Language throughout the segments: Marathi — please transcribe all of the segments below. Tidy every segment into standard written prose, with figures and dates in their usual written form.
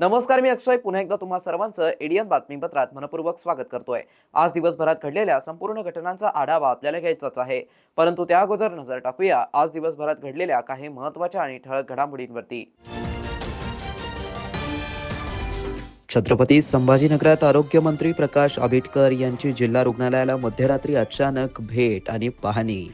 नमस्कार, मी अक्षय पुन्हा एकदा तुम्हा सर्वांचं एडीएन बातमीपत्रात मनपूर्वक स्वागत करतोय। आज दिवसभरात घडलेल्या संपूर्ण घटनांचा आढावा आपल्याला घ्यायचाच आहे, परंतु त्या अगोदर नजर टाकूया आज दिवसभरात घडलेल्या काही महत्त्वाच्या आणि ठळक घडामोडींवरती। छत्रपती संभाजीनगरात आरोग्यमंत्री प्रकाश आंबेडकर यांची जिल्हा रुग्णालयाला मध्यरात्री अचानक भेट आणि पाहणी।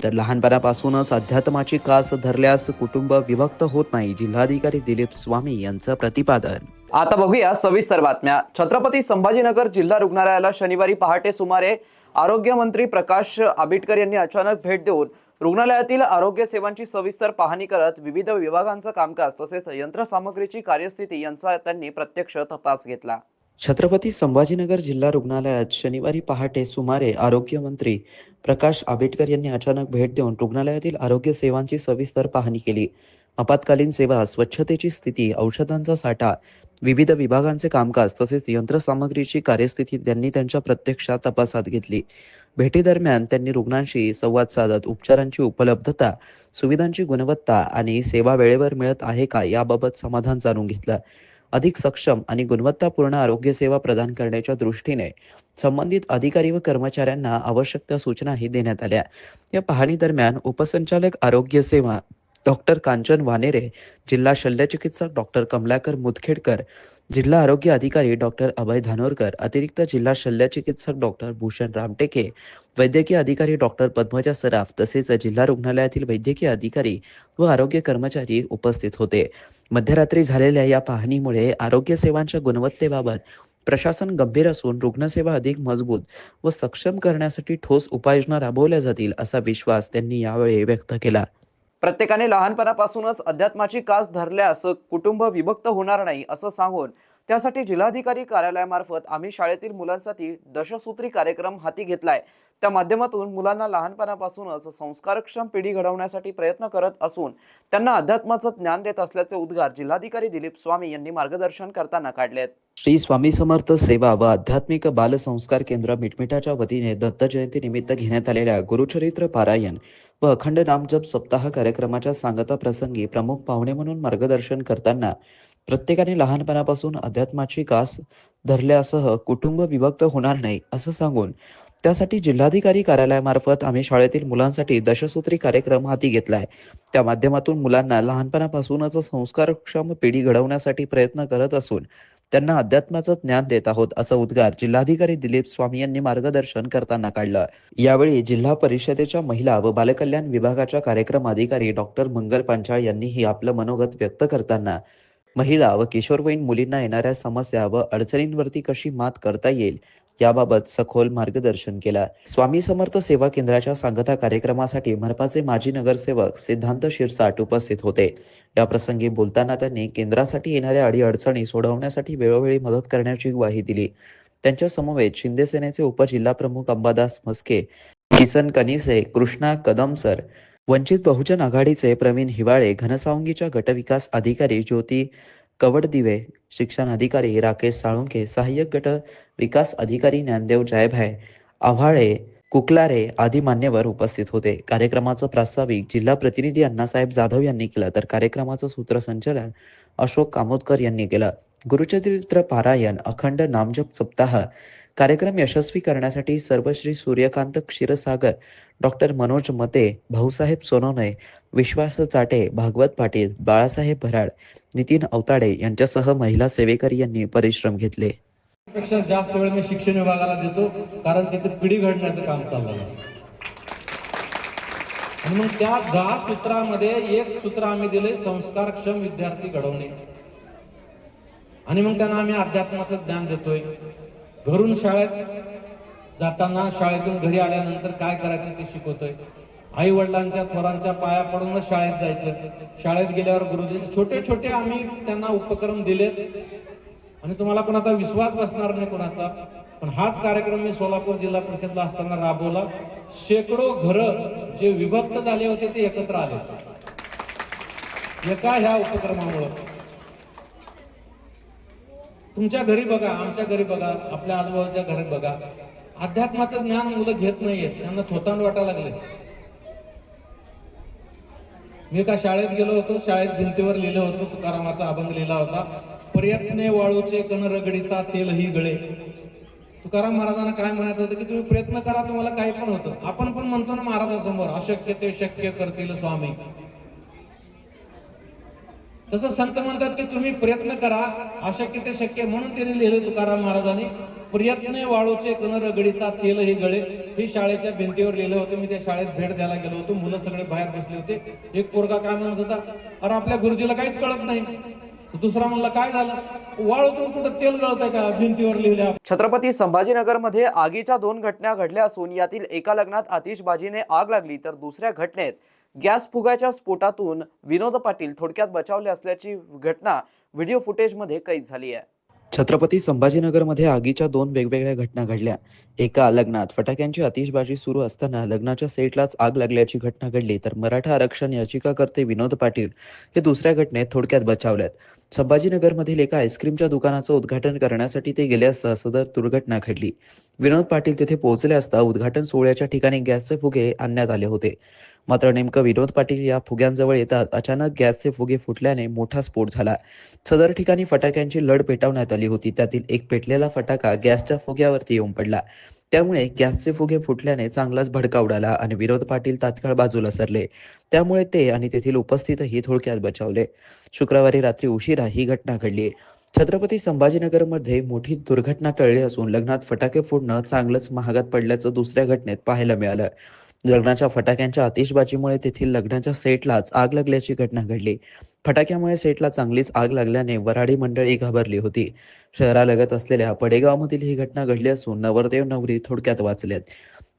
तर लहानपणापासूनच अध्यात्माची कास धरल्यास कुटुंब विभक्त होत नाही, जिल्हाधिकारी दिलीप स्वामी यांचं प्रतिपादन। आता बघूया सविस्तर बातम्या। छत्रपती संभाजीनगर जिल्हा रुग्णालयाला शनिवारी पहाटे सुमारे आरोग्यमंत्री प्रकाश आंबेडकर यांनी अचानक भेट देऊन रुग्णालयातील आरोग्य सेवांची सविस्तर पाहणी करत विविध विभागांचं कामकाज तसेच यंत्रसामग्रीची कार्यस्थिती यांचा त्यांनी प्रत्यक्ष तपास घेतला। छत्रपती संभाजीनगर जिल्हा रुग्णालयात शनिवारी पहाटे सुमारे आरोग्यमंत्री प्रकाश आंबेडकर यांनी अचानक भेट देऊन रुग्णालयातील आरोग्य सेवांची सविस्तर पाहणी केली। आपत्कालीन सेवा, स्वच्छतेची स्थिती, औषधांचा साठा, विविध विभागांचे कामकाज तसेच यंत्रसामग्रीची कार्यस्थिती त्यांनी त्यांच्या प्रत्यक्ष तपासात घेतली। भेटीदरम्यान त्यांनी रुग्णांशी संवाद साधत उपचारांची उपलब्धता, सुविधांची गुणवत्ता आणि सेवा वेळेवर मिळत आहे का याबाबत समाधान जाणून घेतलं। अधिक सक्षम आणि गुणवत्तापूर्ण आरोग्य सेवा प्रदान करण्याच्या दृष्टीने संबंधित अधिकारी व कर्मचाऱ्यांना आवश्यक त्या सूचनाही देण्यात आल्या। या पाहणी दरम्यान उपसंचालक आरोग्य सेवा डॉक्टर कांचन वानेरे, जिल्हा शल्यचिकित्सक डॉक्टर कमलाकर मुदखेडकर, जिल्हा आरोग्य अधिकारी डॉक्टर अभय धानोरकर, अतिरिक्त जिल्हा शल्यचिकित्सक डॉक्टर भूषण रामटेके, वैद्यकीय अधिकारी डॉक्टर पद्मजा सराफ तसेच जिल्हा रुग्णालयातील वैद्यकीय अधिकारी व आरोग्य कर्मचारी उपस्थित होते। मध्यरात्री झालेल्या या पाहणीमुळे आरोग्य सेवांच्या गुणवत्तेबाबत प्रशासन गंभीर असून रुग्णसेवा अधिक मजबूत व सक्षम करण्यासाठी ठोस उपाययोजना राबवल्या जातील असा विश्वास त्यांनी यावेळी व्यक्त केला। प्रत्येकाने लहानपणापासूनच अध्यात्माची कास धरल्यास कुटुंब विभक्त होणार नाही असं सांगून त्यासाठी जिल्हाधिकारी कार्यालयामार्फत आम्ही शाळेतील मुलांसाठी दशसूत्री कार्यक्रम हाती घेतलाय। त्या माध्यमातून मुलांना लहानपणापासूनच संस्कारक्षम पिढी घडवण्यासाठी प्रयत्न करत असून त्यांना अध्यात्माचं ज्ञान देत असल्याचे उद्गार जिल्हाधिकारी दिलीप स्वामी यांनी मार्गदर्शन करताना काढलेत। श्री स्वामी समर्थ सेवा व आध्यात्मिक बाल संस्कार केंद्र मिटमिटाच्या वतीने दत्त जयंती निमित्त घेण्यात आलेल्या गुरुचरित्र पारायण व अखंड नामजप सप्ताह कार्यक्रमाच्या सांगता प्रसंगी प्रमुख पाहुणे म्हणून मार्गदर्शन करताना प्रत्येकाने लहानपणापासून अध्यात्माची कास धरल्यासह कुटुंब विभक्त होणार नाही असं सांगून त्यासाठी जिल्हाधिकारी कार्यालयामार्फत आम्ही शाळेतील मुलांसाठी दशसूत्री कार्यक्रम हाती घेतलाय। त्या माध्यमातून मुलांना लहानपणापासूनच संस्कारक्षम पिढी घडवण्यासाठी प्रयत्न करत असून त्यांना अध्यात्माचं ज्ञान देत आहोत असा उद्गार जिल्हाधिकारी दिलीप स्वामी यांनी मार्गदर्शन करताना काढलं। यावेळी जिल्हा परिषदेच्या महिला व बालकल्याण विभागाच्या कार्यक्रम अधिकारी डॉक्टर मंगल पांचाळ यांनीही आपलं मनोगत व्यक्त करताना महिला व किशोरवयीन मुलींना येणाऱ्या समस्या व अडचणींवरती कशी मात करता येईल याबाबत सखोल मार्गदर्शन केला। स्वामी समर्थ सेवा केंद्राच्या सांगता कार्यक्रमासाठी मनपाचे माजी नगरसेवक सिद्धांत शिरसाट उपस्थित होते। या प्रसंगी बोलताना त्यांनी केंद्रासाठी येणाऱ्या अडीअडचणी सोडवण्यासाठी वेळोवेळी मदत करण्याची ग्वाही दिली। त्यांच्या समवेत शिंदे सेनेचे उपजिल्हाप्रमुख अंबादास मस्के, किसन कनिसे, कृष्णा कदमसर, वंचित बहुजन आघाडीचे प्रवीण हिवाळे, घनसावंगीच्या गटविकास अधिकारी ज्योती कवडदिवे, शिक्षण अधिकारी राकेश साळुंके, सहाय्यक गट विकास अधिकारी ज्ञानदेव जयभाय, आव्हाळे, कुकलारे आदी मान्यवर उपस्थित होते। कार्यक्रमाचं प्रास्ताविक जिल्हा प्रतिनिधी अण्णासाहेब जाधव यांनी केलं तर कार्यक्रमाचं सूत्रसंचालन अशोक कामोदकर यांनी केलं। गुरुचरित्र पारायण अखंड नामजप सप्ताह कार्यक्रम यशस्वी करण्यासाठी सर्वश्री सूर्यकांत क्षीरसागर, डॉक्टर मनोज मते, भाऊसाहेब सोनोने, विश्वास चाटे, भागवत पाटील, बाळासाहेब भराड, नितीन अवताडे यांच्यासह महिला सेवेकरी यांनी परिश्रम घेतले। पेक्षा जास्त वेळ मी शिक्षण विभागाला देतो कारण तिथे पिढी घडण्याचं काम चाललं आहे। आणि मग त्या 10 सूत्रामध्ये एक सूत्र आम्ही दिले संस्कारक्षम विद्यार्थी घडवणे। आणि मग त्यांना आम्ही अध्यात्माचं ज्ञान देतोय। घरून शाळेत जाताना, शाळेतून घरी आल्यानंतर काय करायचं ते शिकवतोय। आई वडिलांच्या थोरांच्या पाया पडूनच शाळेत जायचं। शाळेत गेल्यावर गुरुजी छोटे छोटे आम्ही त्यांना उपक्रम दिलेत आणि तुम्हाला कोणाचा विश्वास बसणार नाही कोणाचा, पण हाच कार्यक्रम मी सोलापूर जिल्हा परिषदला असताना राबवला. शेकडो घरं जे विभक्त झाले होते ते एकत्र आले एका ह्या उपक्रमामुळे. तुमच्या घरी बघा, आमच्या घरी बघा, आपल्या आजूबाजूच्या घरात बघा, अध्यात्माचं ज्ञान मुलं घेत नाहीयेत, त्यांना थोतांड वाटायला लागले. मी एका शाळेत गेलो होतो, शाळेत भिंतीवर लिहिलं होतं, तुकारामाचा अभंग लिहिला होता, प्रयत्ने वाळूचे कण रगडिता तेलही गळे. तुकाराम महाराजांना काय म्हणायचं होतं की तुम्ही प्रयत्न करा, तुम्हाला काही पण होतं. आपण पण म्हणतो ना महाराजांसमोर, अशक्य ते शक्य करतील स्वामी. तसं संत म्हणतात की तुम्ही प्रयत्न करा, अशक्य ते शक्य. म्हणून त्यांनी लिहिलं तुकाराम महाराजांनी, प्रयत्ने वाळूचे कण रगडिता तेलही गळे. ही शाळेच्या भिंतीवर लिहिलं होतं. मी त्या शाळेत भेट द्यायला गेलो होतो, मुलं सगळे बाहेर बसले होते. एक पोरगा काय म्हणत होता, अरे आपल्या गुरुजीला काहीच कळत नाही. दुसरा म्हणला काय झालं, वाळूतून कुठं तेल गळतंय का, भिंतीवर लिहिल्या. छत्रपती संभाजीनगरमध्ये आगीच्या 2 घटना घडल्या असून यातील एका लग्नात आतिषबाजीने आग लागली तर दुसऱ्या घटनेत गॅस फुग्याच्या स्फोटातून विनोद पाटील थोडक्यात बचावले असल्याची घटना व्हिडिओ फुटेजमध्ये कैद झाली आहे. छत्रपती संभाजीनगरमध्ये आगीच्या 2 वेगवेगळ्या घटना घडल्या. एका लग्नात फटाक्यांची आतिषबाजी सुरू असताना लग्नाच्या सेटलाच आग लागल्याची घटना घडली तर मराठा आरक्षण याचिकाकर्ते विनोद पाटील हे दुसऱ्या घटनेत थोडक्यात बचावल्यात. संभाजीनगरमधील एका आईस्क्रीमच्या दुकानाचं उद्घाटन करण्यासाठी ते गेले असता सदर दुर्घटना घडली. विनोद पाटील तिथे पोहोचले असता उद्घाटन सोहळ्याच्या ठिकाणी गॅसचे फुगे आणण्यात आले होते. मात्र नेमकं विनोद पाटील या फुग्यांजवळ येतात अचानक गॅसचे फुगे फुटल्याने मोठा स्फोट झाला. सदर ठिकाणी फटाक्यांची लढ पेटवण्यात आली होती. त्यातील एक पेटलेला फटाका गॅसच्या फुग्यावरती येऊन पडला. त्यामुळे गॅसचे फुगे फुटल्याने चांगलाच भडका उडाला आणि विनोद पाटील तात्काळ बाजूला सरले. त्यामुळे ते आणि तेथील उपस्थितही थोडक्यात बचावले. शुक्रवारी रात्री उशिरा ही घटना घडली. छत्रपती संभाजीनगरमध्ये मोठी दुर्घटना टळली असून लग्नात फटाके फोडणं चांगलंच महागात पडल्याचं दुसऱ्या घटनेत पाहायला मिळालं. लग्नाच्या फटाक्यांच्या आतिषबाजीमुळे तेथील लग्नाच्या सेटलाच आग लागल्याची घटना घडली. फटाक्यामुळे सेटला चांगलीच आग लागल्याने वऱ्हाडी मंडळी घाबरली होती. शहरालगत असलेल्या पडेगावमधील ही घटना घडली असून नवरदेव नवरी थोडक्यात वाचल्यात.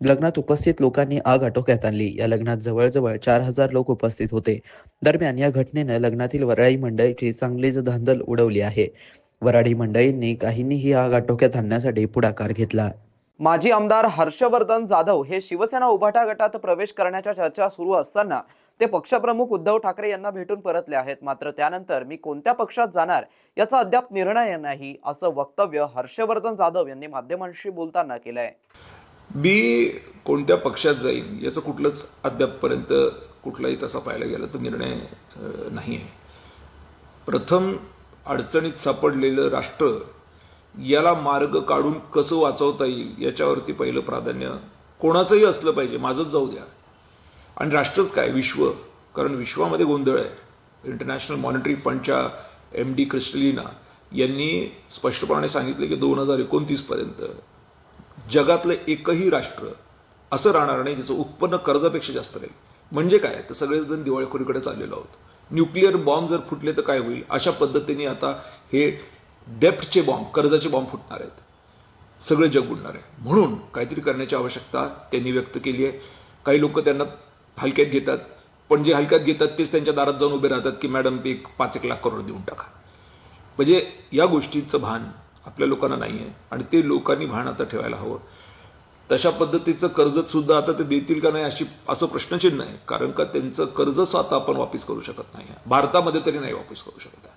लग्नात उपस्थित लोकांनी आग आटोक्यात आणली. या लग्नात जवळजवळ 4,000 लोक उपस्थित होते. दरम्यान या घटनेनं लग्नातील वऱ्हाडी मंडळीची चांगलीच धांदल उडवली आहे. वऱ्हाडी मंडळींनी काहींनी ही आग आटोक्यात आणण्यासाठी पुढाकार घेतला. माजी आमदार हर्षवर्धन जाधव हे शिवसेना उभाटा गटात प्रवेश करण्याच्या चर्चा सुरू असताना ते पक्षप्रमुख उद्धव ठाकरे यांना भेटून परतले आहेत. मात्र त्यानंतर मी कोणत्या पक्षात जाणार याचा अद्याप निर्णय नाही असं वक्तव्य हर्षवर्धन जाधव यांनी माध्यमांशी बोलताना केलंय. मी कोणत्या पक्षात जाईन याचं कुठलंच अद्यापपर्यंत कुठलाही तसा पाहायला गेला तर निर्णय नाही आहे. प्रथम अडचणीत सापडलेलं राष्ट्र याला मार्ग काढून कसं वाचवता येईल याच्यावरती पहिलं प्राधान्य कोणाचंही असलं पाहिजे. माझंच जाऊ द्या. आणि राष्ट्रच काय, विश्व, कारण विश्वामध्ये गोंधळ आहे. इंटरनॅशनल मॉनिटरी फंडच्या MD क्रिस्टलिना यांनी स्पष्टपणे सांगितले की 2029 पर्यंत जगातलं एकही राष्ट्र असं राहणार नाही ज्याचं उत्पन्न कर्जापेक्षा जास्त राहील. म्हणजे काय, तर सगळेजण दिवाळखोरीकडे चाललेलो आहोत. न्यूक्लिअर बॉम्ब जर फुटले तर काय होईल, अशा पद्धतीने आता हे डेप्टचे बॉम्ब, कर्जाचे बॉम्ब फुटणार आहेत. सगळे जग बुडणार आहे. म्हणून काहीतरी करण्याची आवश्यकता त्यांनी व्यक्त केली आहे. काही लोक त्यांना हलक्यात घेतात, पण जे हलक्यात घेतात तेच त्यांच्या दारात जाऊन उभे राहतात की मॅडम 5-1 लाख करोड देऊन टाका. म्हणजे या गोष्टीचं भान आपल्या लोकांना नाही आहे आणि ते लोकांनी भान आता ठेवायला हवं. तशा पद्धतीचं कर्ज सुद्धा आता ते देतील का नाही असं प्रश्नचिन्ह आहे. कारण का त्यांचं कर्ज स्वतः आपण वापस करू शकत नाही. भारतामध्ये तरी नाही वापस करू शकत.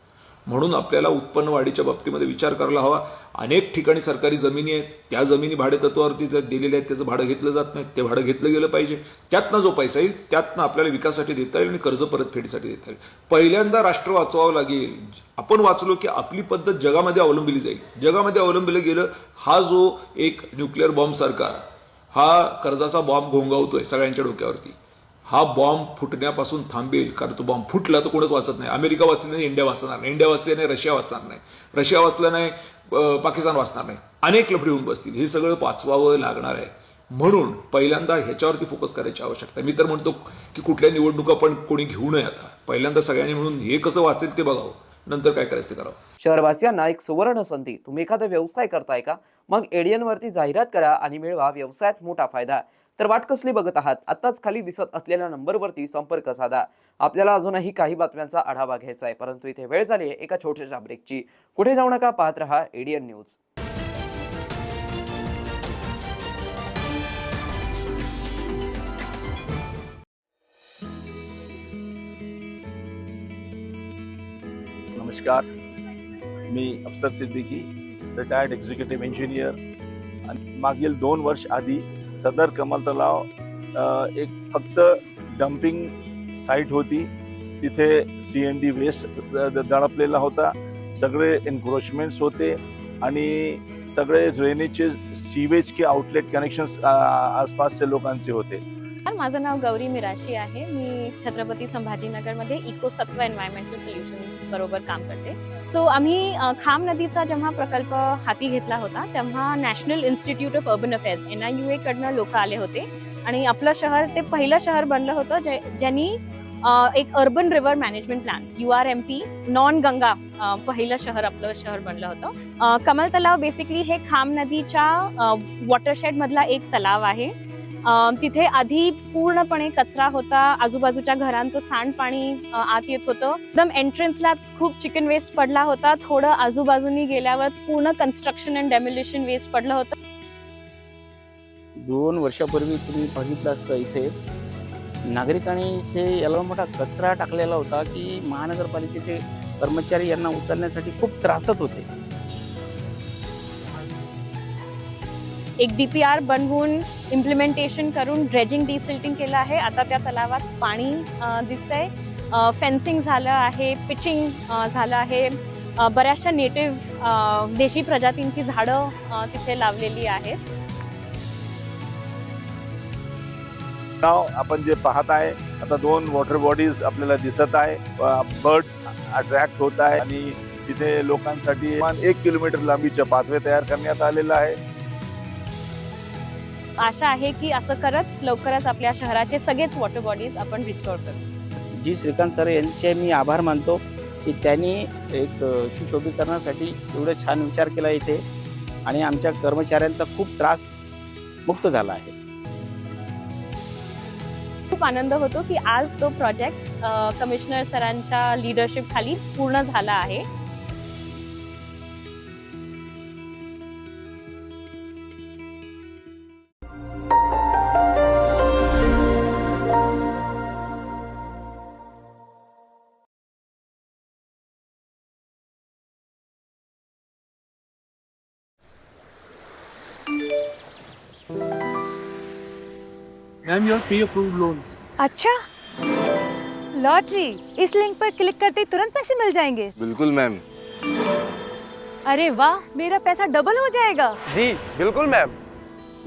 म्हणून आपल्याला उत्पन्न वाढीच्या बाबतीमध्ये विचार करायला हवा. अनेक ठिकाणी सरकारी जमिनी आहेत, त्या जमिनी भाडेतत्वावरती जर दिलेल्या आहेत त्याचं भाडं घेतलं जात नाही. ते भाडं घेतलं गेलं पाहिजे. त्यातनं जो पैसा येईल त्यातनं आपल्याला विकासासाठी देता येईल आणि कर्ज परतफेडीसाठी देता येईल. पहिल्यांदा राष्ट्र वाचवावं लागेल. आपण वाचलो की आपली पद्धत जगामध्ये अवलंबिली जाईल. जगामध्ये अवलंबिलं गेलं. हा जो एक न्यूक्लिअर बॉम्ब सारखा हा कर्जाचा बॉम्ब घोंगावतोय सगळ्यांच्या डोक्यावरती, हा बॉम्ब फुटण्यापासून थांबेल. कारण तो बॉम्ब फुटला तर कोणच वाचत नाही. अमेरिका वाचली नाही, इंडिया वाचणार नाही. इंडिया वाचली नाही, रशिया वाचणार नाही. रशिया वाचलं नाही, पाकिस्तान वाचणार नाही. अनेक लफडे होऊन बसतील. हे सगळं वाचवावं लागणार आहे. म्हणून पहिल्यांदा ह्याच्यावरती फोकस करायची आवश्यकता. मी तर म्हणतो की कुठल्या निवडणुका पण कोणी घेऊ नये. आता पहिल्यांदा सगळ्यांनी म्हणून हे कसं वाचेल ते बघावं, नंतर काय करायचं ते करावं. शहरवासियांना एक सुवर्ण संधी. तुम्ही एखादा व्यवसाय करताय का? मग ADN वरती जाहिरात करा आणि मिळवा व्यवसायात मोठा फायदा. तर वाट कसली बघत आहात? आत्ताच खाली दिसत असलेल्या नंबरवरती संपर्क साधा. आपल्याला अजूनही काही बातम्यांचा आढावा घ्यायचा आहे, परंतु इथे वेळ झाली आहे एका छोट्याशा ब्रेकची. कुठे जाऊ नका, पाहत रहा एडीएन न्यूज. नमस्कार, मी अफसर सिद्दीकी, रिटायर्ड एक्झिक्युटिव्ह इंजिनियर. आणि मागील 2 वर्ष आधी सदर कमल तलाव एक फक्त डम्पिंग साईट होती. तिथे CND वेस्ट दडपलेला होता, सगळे एन्क्रोचमेंट्स होते आणि सगळे ड्रेनेजचे सीवेजचे आउटलेट कनेक्शन्स आसपासच्या लोकांचे होते. माझं नाव गौरी मिराशी आहे. मी छत्रपती संभाजीनगरमध्ये इको सत्व एन्व्हायरमेंटल सोल्युशन्स बरोबर काम करते. सो आम्ही खाम नदीचा जेव्हा प्रकल्प हाती घेतला होता तेव्हा national institute of urban affairs NIUA कडनं लोक आले होते आणि आपलं शहर ते पहिलं शहर बनलं होतं ज्यांनी एक urban river management plan URMP non Ganga पहिलं शहर आपलं शहर बनलं होतं. कमल तलाव बेसिकली हे खाम नदीच्या वॉटरशेड मधला एक तलाव आहे. तिथे आधी पूर्णपणे कचरा होता, आजूबाजूच्या घरांचं सांडपाणी आत येत होतं. एकदम एंट्रन्सलाच खूप चिकन वेस्ट पडला होता. थोडं आजूबाजूनी गेल्यावर पूर्ण कन्स्ट्रक्शन अँड डेमोलिशन वेस्ट पडलं होतं. 2 वर्षापूर्वी तुम्ही बघितलं असतं इथे नागरिकांनी इथे एवढा मोठा कचरा टाकलेला होता की महानगरपालिकेचे कर्मचारी यांना उचलण्यासाठी खूप त्रासत होते. एक DPR बनवून इम्प्लिमेंटेशन करून ड्रेजिंग डिसिल्टिंग केलं आहे. आता त्या तलावात पाणी दिसतंय. फेन्सिंग झालं आहे, पिचिंग झालं आहे. बऱ्याचशा नेटिव्ह देशी प्रजातींची झाडं तिथे लावलेली आहेत. नाव आपण जे पाहत आहे आता 2 वॉटर बॉडीज आपल्याला दिसत आहे. बर्ड्स अट्रॅक्ट होत आहे आणि तिथे लोकांसाठी 1 किलोमीटर लांबीचं पाथवे तयार करण्यात आलेलं आहे. आशा आहे की असं करत लवकरच आपल्या शहराचे सगळेच वॉटर बॉडीज आपण रिस्टोर करू. जी श्रीकांत सर यांचे मी आभार मानतो की त्यांनी एक सुशोभीकरणासाठी एवढं छान विचार केला इथे आणि आमच्या कर्मचाऱ्यांचा खूप त्रास मुक्त झाला आहे. खूप आनंद होतो की आज तो प्रोजेक्ट कमिशनर सरांच्या लीडरशिप खाली पूर्ण झाला आहे. Ma'am your pre approved loan. अच्छा, लॉटरी. इस लिंक पर क्लिक करते ही तुरंत पैसे मिल जाएंगे. बिल्कुल मैम. अरे वाह, मेरा पैसा डबल हो जाएगा. जी बिल्कुल मैम.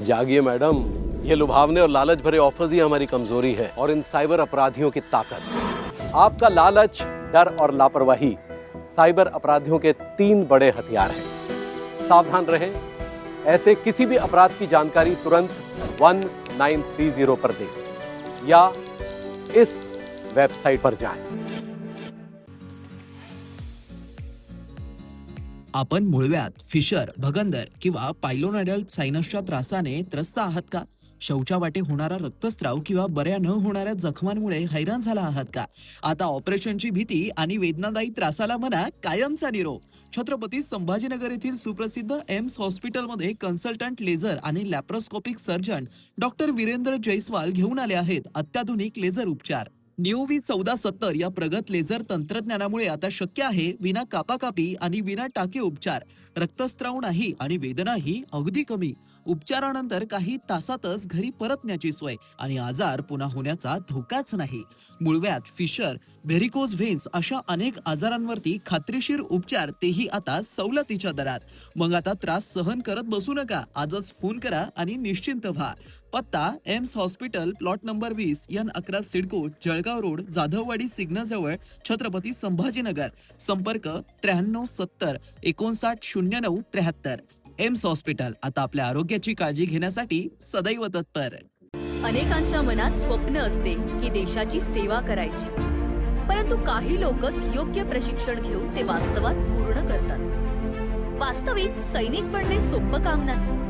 जागिए मैडम, ये लुभावने और लालच भरे ऑफर्स ही हमारी कमजोरी है और इन साइबर अपराधियों की ताकत. आपका लालच, डर और लापरवाही साइबर अपराधियों के 3 बड़े हथियार हैं. सावधान रहें. ऐसे किसी भी अपराध की जानकारी तुरंत 1930 पर दें या इस वेबसाइट पर जाएं. आपण मुळव्यात, फिशर, भगंदर किंवा पायलोनोडल सायनसच्या त्रासाने त्रस्त आहात का? शौचावाटे होणारा रक्तस्राव किंवा बऱ्या न होणाऱ्या जखमांमुळे हैराण झाला आहात का? आता ऑपरेशनची भीती आणि वेदनादायी त्रासाला म्हणा कायमचा निरोप. छत्रपती संभाजीनगर येथील सुप्रसिद्ध एम्स हॉस्पिटलमध्ये कन्सल्टंट लेझर आणि laparoscopic surgeon doctor Virendra Jaiswal घेऊन आले आहेत अत्याधुनिक लेझर उपचार. निओव्ही 1470 या प्रगत लेझर तंत्रज्ञानामुळे आता शक्य आहे विना कापाकापी आणि विना टाके उपचार. रक्तस्राव नाही आणि वेदनाही अगदी कमी. उपचारानंतर काही तासातच घरी परतण्याची सोय आणि आजार पुन्हा होण्याचा धोकाच नाही. मुळव्यात, फिशर, व्हेरिकोज व्हेन्स अशा अनेक आजारांवरती खात्रीशीर उपचार, तेही आता सवलतीच्या दरात. मग आता त्रास सहन करत बसू नका. आजच फोन करा आणि निश्चिंत व्हा. पत्ता AIIMS hospital, plot number 20, N11 CIDCO, Jalgaon road, Jadhavwadi signal जवळ, छत्रपती संभाजीनगर. संपर्क 93 70 59 09 73. एम्स हॉस्पिटल, आता आपल्या आरोग्याची काळजी घेण्यासाठी सदैव तत्पर. अनेकांच्या मनात स्वप्न असते की देशाची सेवा करायची, परंतु काही लोकच योग्य प्रशिक्षण घेऊन ते वास्तवात पूर्ण करतात. वास्तविक सैनिक बनणे सोपं काम नाही.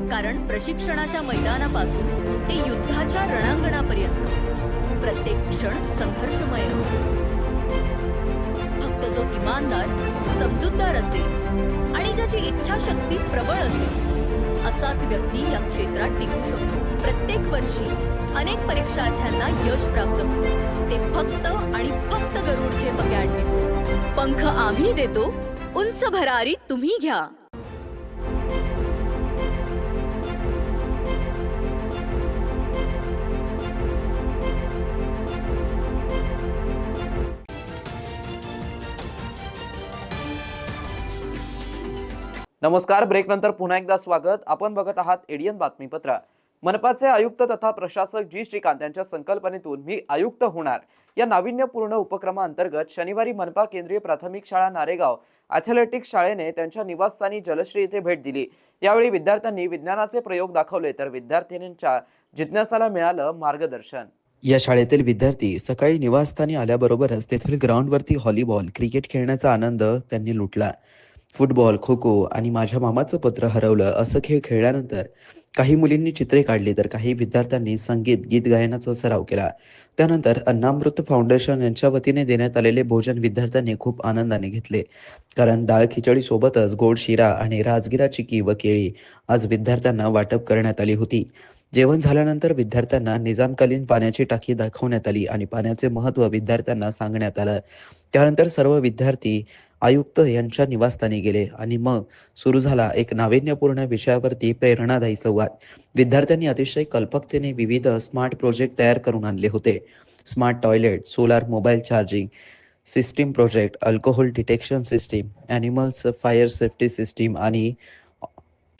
कारण प्रशिक्षणाच्या मैदानापासून ते युद्धाच्या रणांगणापर्यंत प्रत्येक क्षण संघर्षमय असतो. फक्त जो इमानदार, समजूतदार असेल आणि ज्याची इच्छाशक्ती प्रबळ असेल असाच व्यक्ती या क्षेत्रात टिकू शकतो. प्रत्येक वर्षी अनेक परीक्षार्थ्यांना यश प्राप्त होते, ते फक्त आणि फक्त गरुड झेप अकॅडमी. पंख आम्ही देतो, उंच भरारी तुम्ही घ्या. नमस्कार. ब्रेक नंतर पुन्हा एकदा स्वागत. आपण बघत आहात एडियन बातमीपत्र. मनपाचे आयुक्त तथा प्रशासक जी श्रीकांत यांच्या संकल्पनेतून मी आयुक्त होणार या नाविन्यपूर्ण उपक्रमाअंतर्गत शनिवारी मनपा केंद्रीय प्राथमिक शाळा नारेगाव ॲथलेटिक्स शाळेने त्यांच्या निवासस्थानी जलश्री येथे भेट दिली. यावेळी विद्यार्थ्यांनी विज्ञानाचे प्रयोग दाखवले तर विद्यार्थिनींच्या जिज्ञासाला मिळालं मार्गदर्शन. या शाळेतील विद्यार्थी सकाळी निवासस्थानी आल्याबरोबरच तेथील ग्राउंडवरती व्हॉलीबॉल, क्रिकेट खेळण्याचा आनंद त्यांनी लुटला. फुटबॉल, खो खो आणि माझ्या मामाचं पत्र हरवलं असं खेळ खेळल्यानंतर काही मुलींनी चित्रे काढली तर काही विद्यार्थ्यांनी संगीत, गीत गायनाचा सराव केला. त्यानंतर अन्नामृत फाउंडेशन यांच्या वतीने देण्यात आलेले भोजन विद्यार्थ्यांनी खूप आनंदाने घेतले, कारण डाळ खिचडी सोबतच गोड शिरा आणि राजगिरा चिकी व केळी आज विद्यार्थ्यांना वाटप करण्यात आली होती. जेवण झाल्यानंतर विद्यार्थ्यांना निजामकालीन पाण्याची टाकी दाखवण्यात आली आणि पाण्याचे महत्त्व विद्यार्थ्यांना सांगण्यात आलं. त्यानंतर सर्व विद्यार्थी आयुक्त यांच्या निवासस्थानी गेले आणि मग सुरू झाला एक नाविन्यपूर्ण विषयावरती प्रेरणादायी संवाद. विद्यार्थ्यांनी अतिशय कल्पकतेने विविध स्मार्ट प्रोजेक्ट तयार करून आणले होते. Smart toilet, solar mobile charging system project, alcohol detection system, animals fire safety system आणि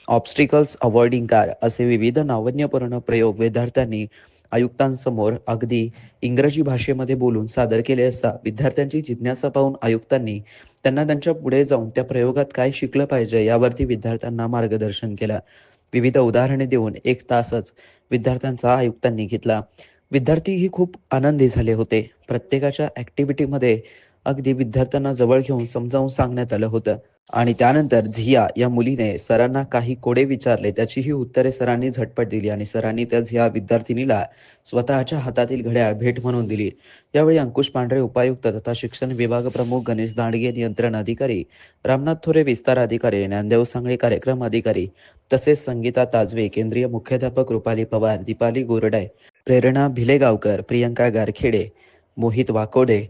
ऑब्स्टिकल्स अवॉइडिंग कार असे विविध नाविन्यपूर्ण प्रयोग विद्यार्थ्यांनी आयुक्तांसमोर अगदी इंग्रजी भाषेमध्ये बोलून सादर केले असता विद्यार्थ्यांची जिज्ञासा पाहून आयुक्तांनी त्यांना त्यांच्या पुढे जाऊन त्या प्रयोगात काय शिकलं पाहिजे यावरती विद्यार्थ्यांना मार्गदर्शन केलं. विविध उदाहरणे देऊन 1 तासच विद्यार्थ्यांचा आयुक्तांनी घेतला. विद्यार्थीही खूप आनंदी झाले होते. प्रत्येकाच्या ॲक्टिव्हिटीमध्ये अगदी विद्यार्थ्यांना जवळ घेऊन समजावून सांगण्यात आलं होतं आणि त्यानंतर झिया या मुलीने सरांना काही कोडे विचारले, त्याचीही उत्तरे सरांनी झटपट दिली आणि सरांनी त्या झिया विद्यार्थिनीला स्वतःच्या हातातील घड्याळ भेट म्हणून दिली. यावेळी अंकुश पांढरे उपायुक्त तथा शिक्षण विभाग प्रमुख, गणेश दांडगे नियंत्रण अधिकारी, रामनाथ थोरे विस्तार अधिकारी, ज्ञानदेव सांगळे कार्यक्रम अधिकारी तसेच संगीता ताजवे, केंद्रीय मुख्याध्यापक रुपाली पवार, दीपाली गोरडे, प्रेरणा भिलेगावकर, प्रियंका गारखेडे, मोहित वाकोडे,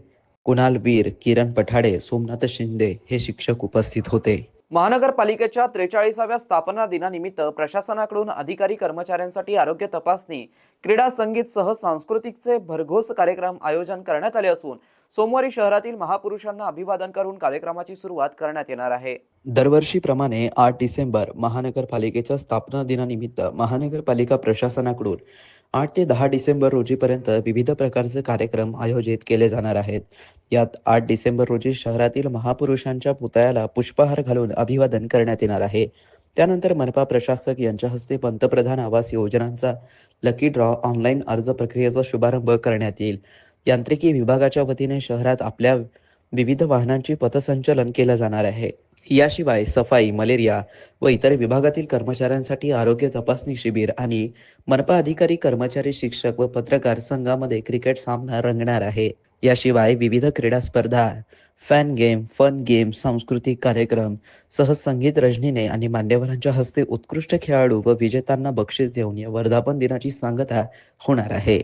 कुणाल वीर, किरण पठाडे, सोमनाथ शिंदे हे शिक्षक उपस्थित होते. महानगरपालिकेच्या 43व्या स्थापना दिनानिमित्त प्रशासनाकडून अधिकारी कर्मचाऱ्यांसाठी आरोग्य तपासणी, क्रीडा, संगीत सह सांस्कृतिकचे भरघोस कार्यक्रम आयोजन करण्यात आले असून सोमवारी शहरातील महापुरुषांना अभिवादन करून कार्यक्रमाची सुरुवात करण्यात येणार आहे. दरवर्षीप्रमाणे 8 डिसेंबर महानगरपालिकेच्या स्थापना दिनानिमित्त महानगरपालिका प्रशासनाकडून 8 ते 10 डिसेंबर रोजीपर्यंत विविध प्रकारचे कार्यक्रम आयोजित केले जाणार आहेत. यात 8 डिसेंबर रोजी शहरातील महापुरुषांच्या पुतळ्याला पुष्पहार घालून अभिवादन करण्यात येणार आहे. त्यानंतर मनपा प्रशासक यांच्या हस्ते पंतप्रधान आवास योजनांचा लकी ड्रॉ ऑनलाईन अर्ज प्रक्रियेचा शुभारंभ करण्यात येईल. यांत्रिकी विभागाच्या वतीने शहरात आपल्या विविध वाहनांची पथसंचलन केलं जाणार आहे. याशिवाय सफाई, मलेरिया व इतर विभागातील कर्मचाऱ्यांसाठी आरोग्य तपासणी शिबिर आणि मनपा अधिकारी, कर्मचारी, शिक्षक व पत्रकार संघामध्ये क्रिकेट सामना रंगणार आहे. याशिवाय विविध क्रीडा स्पर्धा, फॅन गेम, फन गेम, सांस्कृतिक कार्यक्रम सह संगीत रजनीने आणि मान्यवरांच्या हस्ते उत्कृष्ट खेळाडू व विजेत्यांना बक्षीस देऊन या वर्धापन दिनाची सांगता होणार आहे.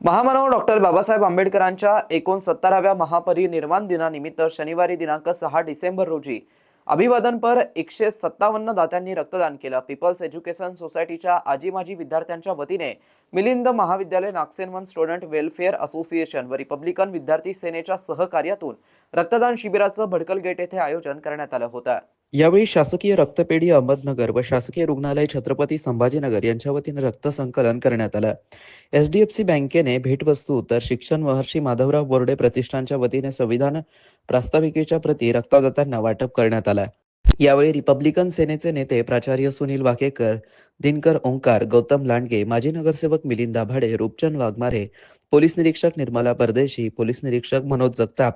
महामानव डॉक्टर बाबासाहेब आंबेडकरांच्या 69व्या महापरिनिर्वाण दिनानिमित्त शनिवारी दिनांक 6 डिसेंबर रोजी अभिवादनपर 157 दात्यांनी रक्तदान केलं. पीपल्स एज्युकेशन सोसायटीच्या आजी माजी विद्यार्थ्यांच्या वतीने मिलिंद महाविद्यालय, नागसेनवन स्टुडंट वेलफेअर असोसिएशन व रिपब्लिकन विद्यार्थी सेनेच्या सहकार्यातून रक्तदान शिबिराचं भडकल गेट येथे आयोजन करण्यात आलं होतं. यावेळी शासकीय रक्तपेढी अहमदनगर व शासकीय रुग्णालय छत्रपती संभाजीनगर यांच्या वतीने रक्त संकलन करण्यात आलं. HDFC बँकेने भेटवस्तू तर शिक्षण महर्षी माधवराव बोर्डे प्रतिष्ठानच्या वतीने संविधान प्रास्ताविकेच्या प्रती रक्तदात्यांना वाटप करण्यात आला. यावेळी रिपब्लिकन सेनेचे नेते प्राचार्य सुनील वाकेकर, दिनकर ओंकार, गौतम लांडगे, माजी नगरसेवक मिलिंद दाभाडे, रूपचंद वाघमारे, पोलीस निरीक्षक निर्मला परदेशी, पोलीस निरीक्षक मनोज जगताप,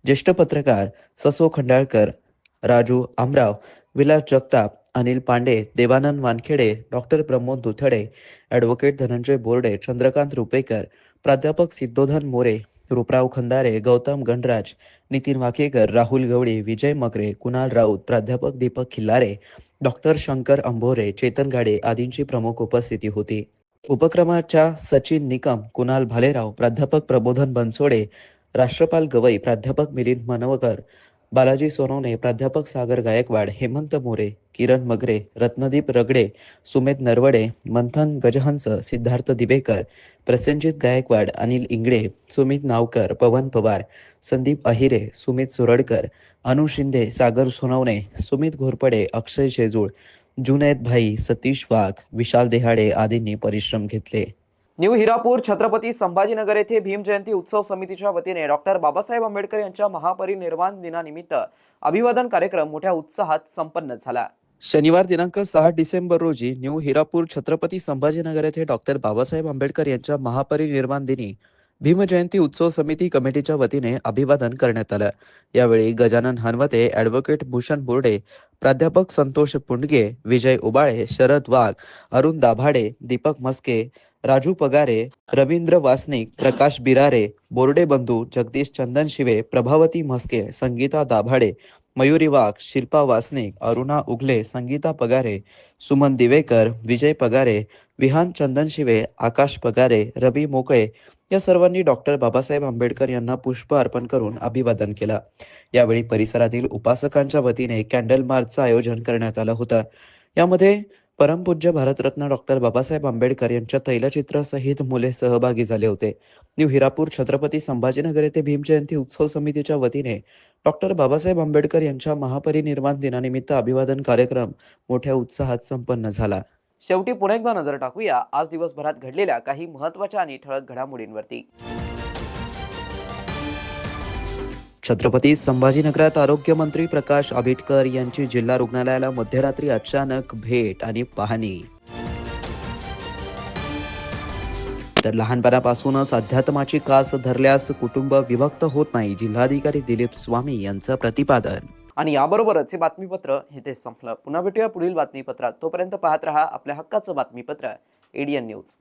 ज्येष्ठ पत्रकार ससो खंडाळकर, राजू आमराव, विलास जगताप, अनिल पांडे, देवानंद वानखेडे, डॉक्टर प्रमोद दुथडे, ॲडव्होकेट धनंजय बोर्डे, चंद्रकांत रुपेकर, प्राध्यापक सिद्धोधन मोरे, रूपराव खंदारे, गौतम गणराज, नितीन वाकेकर, राहुल गवळी, विजय मगरे, कुणाल राऊत, प्राध्यापक दीपक खिल्लारे, डॉक्टर शंकर अंभोरे, चेतन गाडे आदींची प्रमुख उपस्थिती होती. उपक्रमाच्या सचिन निकम, कुणाल भालेराव, प्राध्यापक प्रबोधन बनसोडे, राष्ट्रपाल गवई, प्राध्यापक मिलिंद मनवकर, बालाजी सोनवणे, प्राध्यापक सागर गायकवाड, हेमंत मोरे, किरण मगरे, रत्नदीप रगडे, सुमेध नरवडे, मंथन गजहंस, सिद्धार्थ दिवेकर, प्रसेनजित गायकवाड, अनिल इंगळे, सुमित नावकर, पवन पवार, संदीप अहिरे, सुमित सुरडकर, अनु शिंदे, सागर सोनवणे, सुमित घोरपडे, अक्षय शेजूळ, जुनैद भाई, सतीश वाघ, विशाल देहाडे आदींनी परिश्रम घेतले. न्यू हिरापूर छत्रपती संभाजीनगर येथे भीम जयंती उत्सव समितीच्या वतीने डॉक्टर बाबासाहेब आंबेडकर यांच्या महापरिनिर्वाण दिनानिमित्त अभिवादन कार्यक्रम मोठ्या उत्साहात संपन्न झाला. शनिवार दिनांक 6 डिसेंबर रोजी न्यू हिरापूर छत्रपती संभाजीनगर येथे डॉक्टर बाबासाहेब आंबेडकर यांच्या महापरिनिर्वाण दिनी भीम जयंती उत्सव समिती कमिटीच्या वतीने अभिवादन करण्यात आलं. यावेळी गजानन हनवते, ॲडव्होकेट भूषण बोर्डे, प्राध्यापक संतोष पुंडगे, विजय उबाळे, शरद वाघ, अरुण दाभाडे, दीपक मस्के, राजू पगारे, रवींद्र वासनिक, प्रकाश बिरारे, बोर्डे बंधू, जगदीश चंदनशिवे, प्रभावती म्हस्के, संगीता दाभाडे, मयुरी वाघ, शिल्पा वासनिक, अरुणा उगले, संगीता पगारे, सुमन दिवेकर, विजय पगारे, विहान चंदनशिवे, आकाश पगारे, रवी मोकळे या सर्वांनी डॉक्टर बाबासाहेब आंबेडकर यांना पुष्प अर्पण करून अभिवादन केलं. यावेळी परिसरातील उपासकांच्या वतीने कॅन्डल मार्चचं आयोजन करण्यात आलं होतं. यामध्ये परमपूज्य भारतरत्न डॉक्टर बाबासाहेब आंबेडकर यांच्या तैलचित्रासहित मुले सहभागी झाले होते. न्यू हिरापूर छत्रपती संभाजीनगर येथे भीम जयंती उत्सव समितीच्या वतीने डॉक्टर बाबासाहेब आंबेडकर यांच्या महापरिनिर्वाण दिनानिमित्त अभिवादन कार्यक्रम मोठ्या उत्साहात संपन्न झाला. शेवटी पुन्हा एकदा नजर टाकूया आज दिवसभरात घडलेल्या काही महत्त्वाच्या आणि ठळक घडामोडींवरती. छत्रपती संभाजीनगरात आरोग्यमंत्री प्रकाश आंबेडकर यांची जिल्हा रुग्णालयाला मध्यरात्री अचानक भेट आणि पाहणी. तर लहानपणापासूनच अध्यात्माची कास धरल्यास कुटुंब विभक्त होत नाही, जिल्हाधिकारी दिलीप स्वामी यांचं प्रतिपादन. आणि याबरोबरच हे बातमीपत्र इथे संपलं. पुन्हा भेटूया पुढील बातमीपत्रात. तोपर्यंत पाहत रहा आपल्या हक्काचं बातमीपत्र ADN न्यूज.